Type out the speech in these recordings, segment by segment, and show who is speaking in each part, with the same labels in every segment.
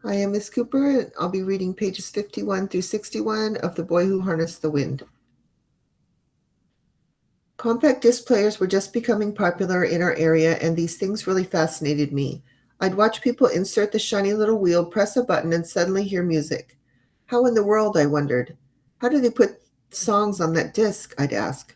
Speaker 1: I am Miss Cooper, and I'll be reading pages 51 through 61 of The Boy Who Harnessed the Wind. Compact disc players were just becoming popular in our area, and these things really fascinated me. I'd watch people insert the shiny little wheel, press a button, and suddenly hear music. How in the world, I wondered. How do they put songs on that disc? I'd ask.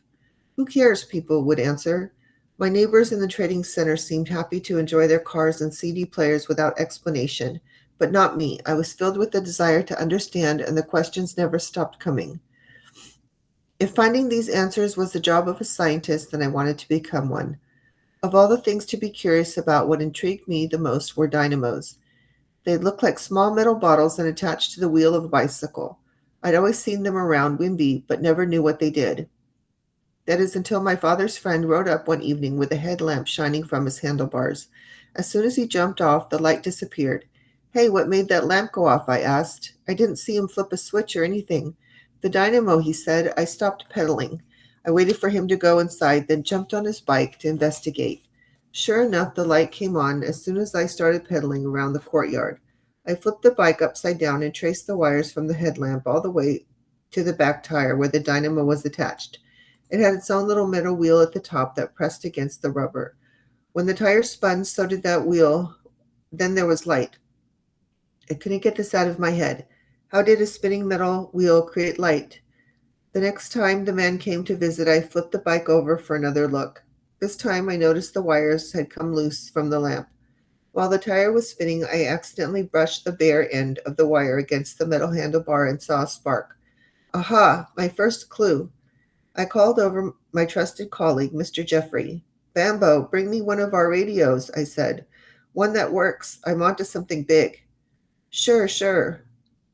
Speaker 1: Who cares? People would answer. My neighbors in the trading center seemed happy to enjoy their cars and CD players without explanation, but not me. I was filled with the desire to understand, and the questions never stopped coming. If finding these answers was the job of a scientist, then I wanted to become one. Of all the things to be curious about, what intrigued me the most were dynamos. They looked like small metal bottles and attached to the wheel of a bicycle. I'd always seen them around Wimby, but never knew what they did. That is until my father's friend rode up one evening with a headlamp shining from his handlebars. As soon as he jumped off, the light disappeared. Hey, what made that lamp go off? I asked. I didn't see him flip a switch or anything. The dynamo, he said. I stopped pedaling. I waited for him to go inside, then jumped on his bike to investigate. Sure enough, the light came on as soon as I started pedaling around the courtyard. I flipped the bike upside down and traced the wires from the headlamp all the way to the back tire where the dynamo was attached. It had its own little metal wheel at the top that pressed against the rubber. When the tire spun, so did that wheel. Then there was light. I couldn't get this out of my head. How did a spinning metal wheel create light? The next time the man came to visit, I flipped the bike over for another look. This time I noticed the wires had come loose from the lamp. While the tire was spinning, I accidentally brushed the bare end of the wire against the metal handlebar and saw a spark. Aha! My first clue. I called over my trusted colleague, Mr. Jeffrey. Bambo, bring me one of our radios, I said. One that works. I'm onto something big. Sure, sure.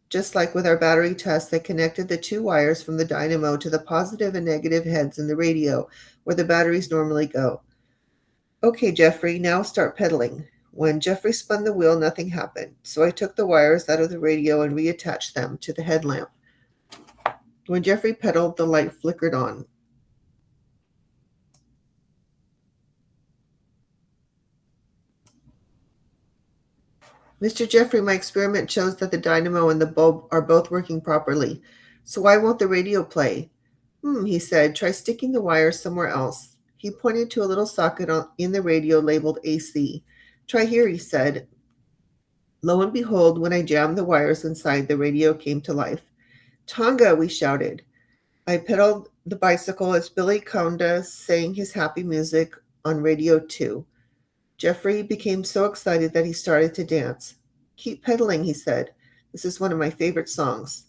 Speaker 1: Just like with our battery test, they connected the two wires from the dynamo to the positive and negative heads in the radio, where the batteries normally go. Okay, Jeffrey, now start pedaling. When Jeffrey spun the wheel, nothing happened, so I took the wires out of the radio and reattached them to the headlamp. When Jeffrey pedaled, the light flickered on. Mr. Jeffrey, my experiment shows that the dynamo and the bulb are both working properly. So why won't the radio play? He said. Try sticking the wire somewhere else. He pointed to a little socket in the radio labeled AC. Try here, he said. Lo and behold, when I jammed the wires inside, the radio came to life. Tonga, we shouted. I pedaled the bicycle as Billy Conda sang his happy music on Radio 2. Jeffrey became so excited that he started to dance. Keep pedaling, he said. This is one of my favorite songs.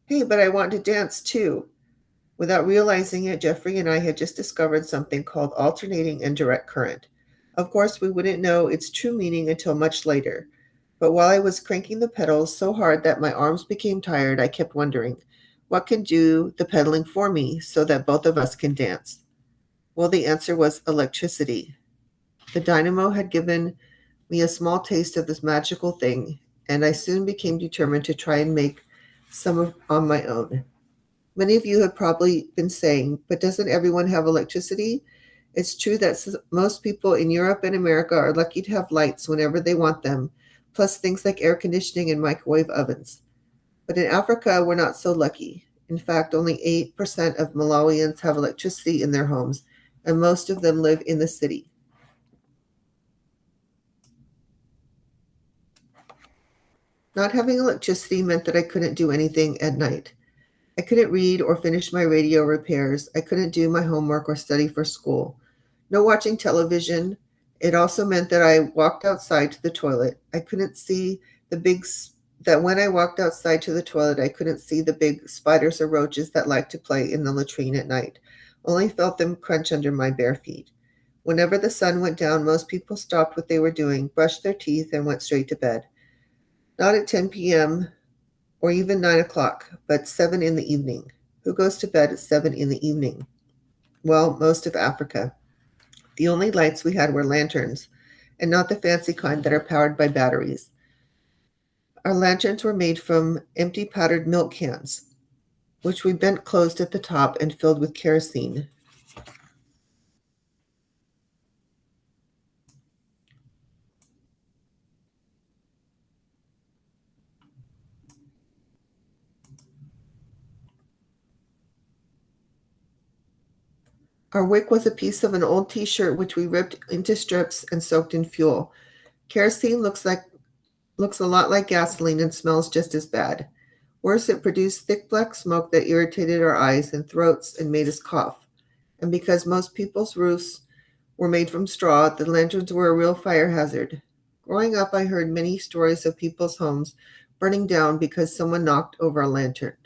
Speaker 1: Hey, but I want to dance too. Without realizing it, Jeffrey and I had just discovered something called alternating and direct current. Of course, we wouldn't know its true meaning until much later. But while I was cranking the pedals so hard that my arms became tired, I kept wondering, what can do the pedaling for me so that both of us can dance? Well, the answer was electricity. The dynamo had given me a small taste of this magical thing, and I soon became determined to try and make on my own. Many of you have probably been saying, but doesn't everyone have electricity? It's true that most people in Europe and America are lucky to have lights whenever they want them, plus things like air conditioning and microwave ovens. But in Africa, we're not so lucky. In fact, only 8% of Malawians have electricity in their homes, and most of them live in the city. Not having electricity meant that I couldn't do anything at night. I couldn't read or finish my radio repairs. I couldn't do my homework or study for school. No watching television. It also meant that I walked outside to the toilet. I couldn't see the big that when I walked outside to the toilet, I couldn't see the big spiders or roaches that like to play in the latrine at night. Only felt them crunch under my bare feet. Whenever the sun went down, most people stopped what they were doing, brushed their teeth, and went straight to bed. Not at 10 p.m. or even 9 o'clock, but 7 in the evening. Who goes to bed at 7 in the evening? Well, most of Africa. The only lights we had were lanterns, and not the fancy kind that are powered by batteries. Our lanterns were made from empty powdered milk cans, which we bent closed at the top and filled with kerosene. Our wick was a piece of an old t-shirt which we ripped into strips and soaked in fuel. Kerosene looks a lot like gasoline and smells just as bad. Worse, it produced thick black smoke that irritated our eyes and throats and made us cough. And because most people's roofs were made from straw, the lanterns were a real fire hazard. Growing up, I heard many stories of people's homes burning down because someone knocked over a lantern.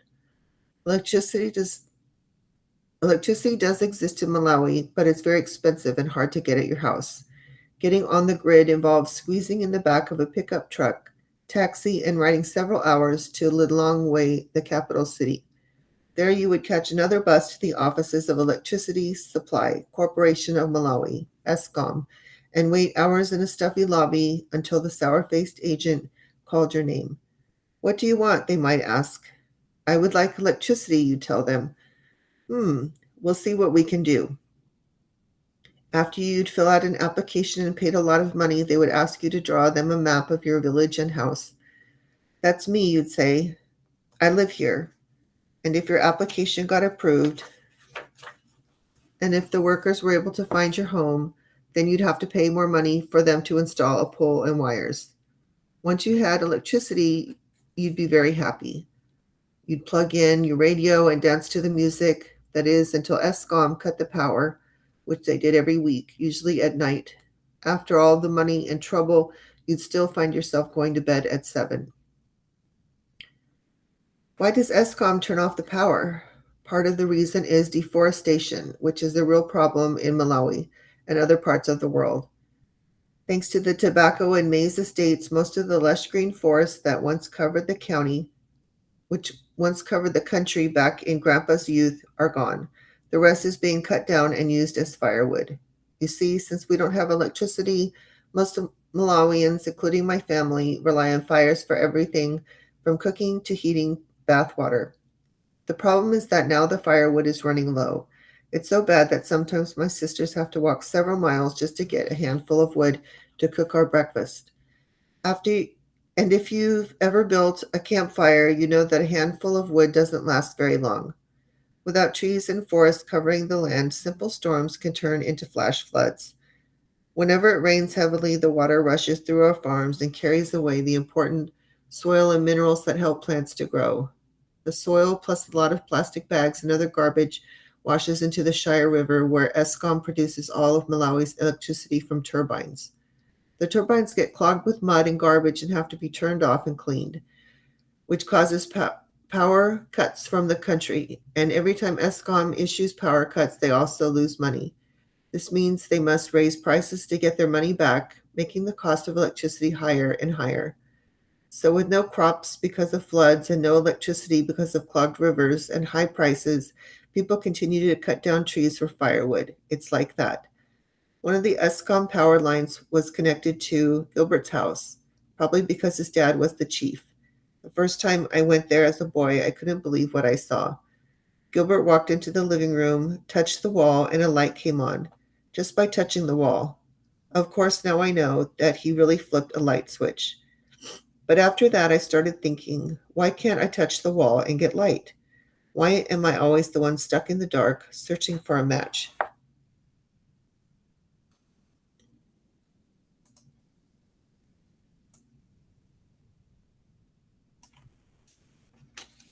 Speaker 1: Electricity does Electricity does exist in Malawi, but it's very expensive and hard to get at your house. Getting on the grid involves squeezing in the back of a pickup truck, taxi, and riding several hours to Lilongwe, the capital city. There you would catch another bus to the offices of Electricity Supply Corporation of Malawi, ESCOM, and wait hours in a stuffy lobby until the sour-faced agent called your name. What do you want? They might ask. I would like electricity, you tell them. Hmm, we'll see what we can do. After you'd fill out an application and paid a lot of money, they would ask you to draw them a map of your village and house. That's me, you'd say. I live here. And if your application got approved, and if the workers were able to find your home, then you'd have to pay more money for them to install a pole and wires. Once you had electricity, you'd be very happy. You'd plug in your radio and dance to the music, that is, until ESCOM cut the power, which they did every week, usually at night. After all the money and trouble, you'd still find yourself going to bed at 7. Why does ESCOM turn off the power? Part of the reason is deforestation, which is a real problem in Malawi and other parts of the world. Thanks to the tobacco and maize estates, most of the lush green forests that once covered the county, which once covered the country back in Grandpa's youth, are gone. The rest is being cut down and used as firewood. You see, since we don't have electricity, most of Malawians, including my family, rely on fires for everything from cooking to heating bath water. The problem is that now the firewood is running low. It's so bad that sometimes my sisters have to walk several miles just to get a handful of wood to cook our breakfast. After and if you've ever built a campfire, you know that a handful of wood doesn't last very long. Without trees and forests covering the land, simple storms can turn into flash floods. Whenever it rains heavily, the water rushes through our farms and carries away the important soil and minerals that help plants to grow. The soil, plus a lot of plastic bags and other garbage, washes into the Shire River, where ESCOM produces all of Malawi's electricity from turbines. The turbines get clogged with mud and garbage and have to be turned off and cleaned, which causes power cuts from the country. And every time ESCOM issues power cuts, they also lose money. This means they must raise prices to get their money back, making the cost of electricity higher and higher. So, with no crops because of floods and no electricity because of clogged rivers and high prices, people continue to cut down trees for firewood. It's like that. One of the ESCOM power lines was connected to Gilbert's house, probably because his dad was the chief. The first time I went there as a boy, I couldn't believe what I saw. Gilbert walked into the living room, touched the wall, and a light came on, just by touching the wall. Of course, now I know that he really flipped a light switch. But after that, I started thinking, why can't I touch the wall and get light? Why am I always the one stuck in the dark, searching for a match?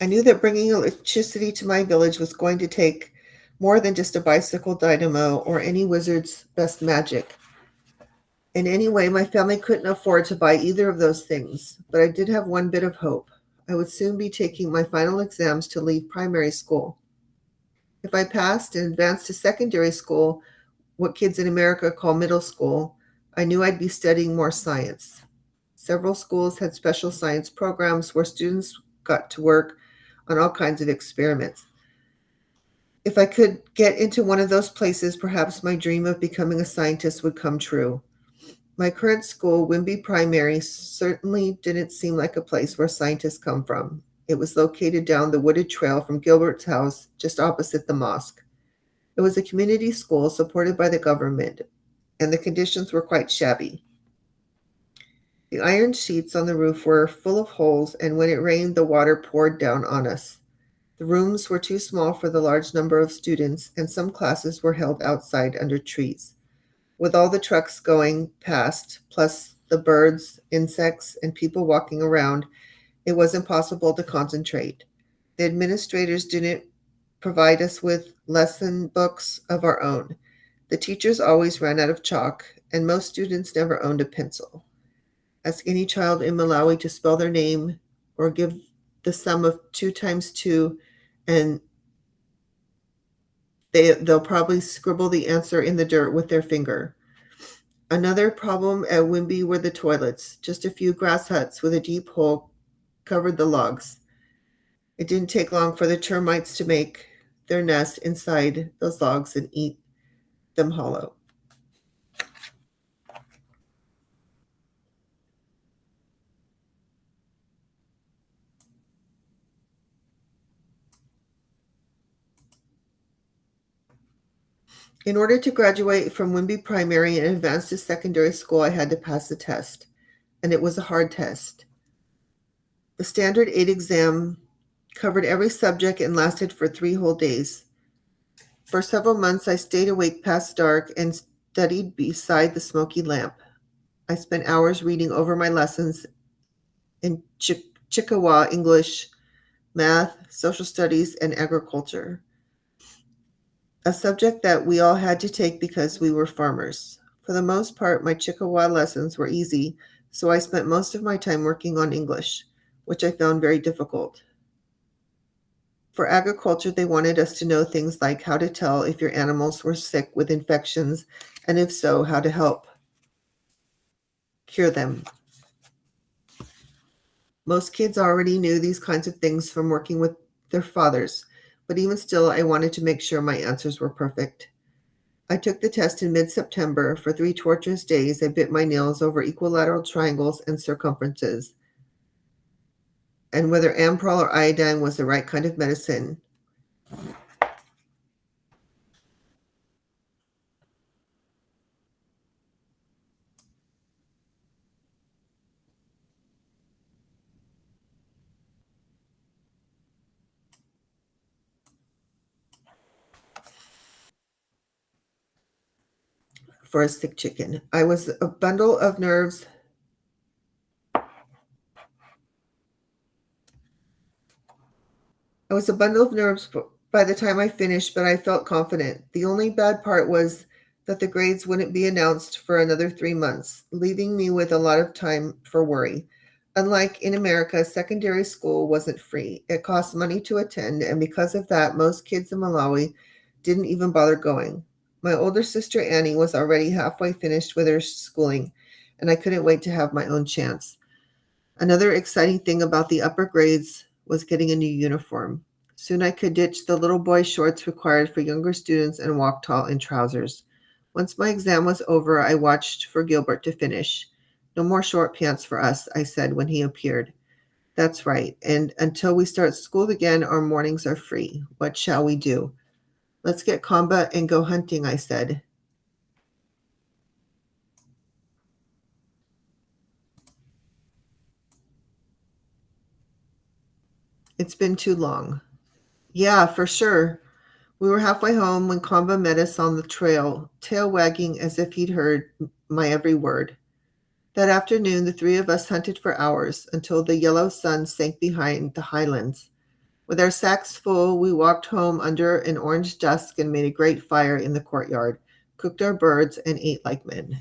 Speaker 1: I knew that bringing electricity to my village was going to take more than just a bicycle dynamo or any wizard's best magic. In any way, my family couldn't afford to buy either of those things, but I did have one bit of hope. I would soon be taking my final exams to leave primary school. If I passed and advanced to secondary school, what kids in America call middle school, I knew I'd be studying more science. Several schools had special science programs where students got to work on all kinds of experiments. If I could get into one of those places, perhaps my dream of becoming a scientist would come true. My current school, Wimby Primary, certainly didn't seem like a place where scientists come from. It was located down the wooded trail from Gilbert's house, just opposite the mosque. It was a community school supported by the government, and the conditions were quite shabby. The iron sheets on the roof were full of holes, and when it rained, the water poured down on us. The rooms were too small for the large number of students, and some classes were held outside under trees. With all the trucks going past, plus the birds, insects, and people walking around, it was impossible to concentrate. The administrators didn't provide us with lesson books of our own. The teachers always ran out of chalk, and most students never owned a pencil. Ask any child in Malawi to spell their name or give the sum of 2 times 2, and they'll probably scribble the answer in the dirt with their finger. Another problem at Wimby were the toilets. Just a few grass huts with a deep hole covered the logs. It didn't take long for the termites to make their nest inside those logs and eat them hollow. In order to graduate from Wimby Primary and advance to secondary school, I had to pass a test, and it was a hard test. The Standard 8 exam covered every subject and lasted for 3 whole days. For several months, I stayed awake past dark and studied beside the smoky lamp. I spent hours reading over my lessons in Chickasaw English, math, social studies, and agriculture, a subject that we all had to take because we were farmers. For the most part, my Chickasaw lessons were easy, so I spent most of my time working on English, which I found very difficult. For agriculture, they wanted us to know things like how to tell if your animals were sick with infections, and if so, how to help cure them. Most kids already knew these kinds of things from working with their fathers, but even still, I wanted to make sure my answers were perfect. I took the test in mid-September. For 3 torturous days, I bit my nails over equilateral triangles and circumferences, and whether Amprol or iodine was the right kind of medicine. For a sick chicken. I was a bundle of nerves. I was a bundle of nerves by the time I finished, but I felt confident. The only bad part was that the grades wouldn't be announced for another 3 months, leaving me with a lot of time for worry. Unlike in America, secondary school wasn't free. It cost money to attend, and because of that, most kids in Malawi didn't even bother going. My older sister Annie was already halfway finished with her schooling, and I couldn't wait to have my own chance. Another exciting thing about the upper grades was getting a new uniform. Soon I could ditch the little boy shorts required for younger students and walk tall in trousers. Once my exam was over, I watched for Gilbert to finish. No more short pants for us, I said when he appeared. That's right, and until we start school again, our mornings are free. What shall we do? Let's get Kamba and go hunting, I said. It's been too long. Yeah, for sure. We were halfway home when Kamba met us on the trail, tail wagging as if he'd heard my every word. That afternoon, the 3 of us hunted for hours until the yellow sun sank behind the highlands. With our sacks full, we walked home under an orange dusk and made a great fire in the courtyard, cooked our birds, and ate like men.